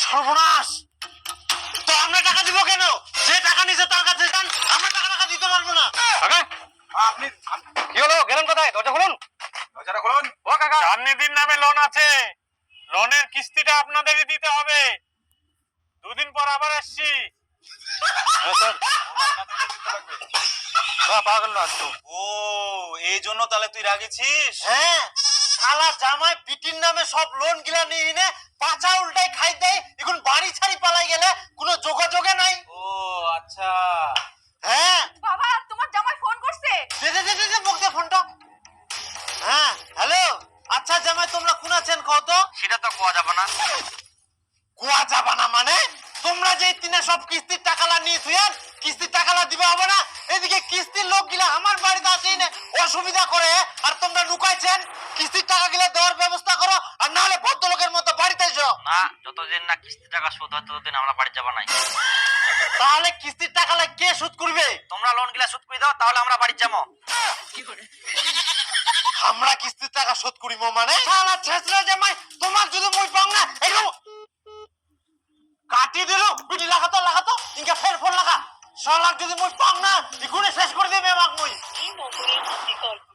সর্বনাশ, তো আমরা টাকা দিব কেন? যে টাকা নিছে তার কাছে যান, আমরা টাকা দিতে পারবো না। কাকা আপনি কি হলো, গেলেন কোথায়? দরজা খুলুন, দরজাটা খুলুন। ও কাকা, চাঁদনিদির নামে লোন আছে, লোনের কিস্তিটা আপনাদেরই দিতে হবে। দুদিন পর আবার আসছি। পাগল না তো। ও, এই জন্য তাহলে তুই রাগেছিস? হ্যাঁ, শালা জামাই বিটির নামে সব লোন গিলা নিয়ে নে পাচা উল্টাই খাই দেয়, এখন বাড়ি ছাড়ি পালাই গেলে কোনো যোগাযোগে নাই। ও আচ্ছা, হ্যাঁ। বাবা, তোমার জামাই ফোন করছে। দে মুখ দে ফোনটা। হ্যাঁ, হ্যালো। আচ্ছা জামাই, তোমরা কোন আছেন কও তো? সেটা তো কোয়া যাবে না। কোয়া যাবে না মানে? তোমরা যে তিনে সব কিস্তির টাকালা নিয়ে থুয়েন, কিস্তির টাকালা দিবে হবে না? এদিকে কিস্তির লোক গিলা আমার বাড়িতে আসেই না অসুবিধা করে, আর তোমরা লুকাইছেন। কিস্তির টাকা গিলা দেওয়ার ব্যবস্থা করো, আর না হলে ভদ্রলোকের মতো বাড়িতে এসো। না, যতদিন না কিস্তি টাকা শোধ হয় ততদিন আমরা বাড়ি যাবা নাই। তাহলে কিস্তির টাকালা কে শোধ করবে? তোমরা লোন গিলা শোধ করে দাও, তাহলে আমরা বাড়ি যাবো। আমরা কিস্তির টাকা শোধ করিব মানে? শালা ছেছরা জামাই, তোমার যদি মই পাও না একদম কাটি দিল। বিটি লাগাতো ইনকা ফের ফোন লাগা। শালা যদি মই পাও না এখুনি শেষ করে দেবে আমাক মই। এই নম্বরে বিকল্প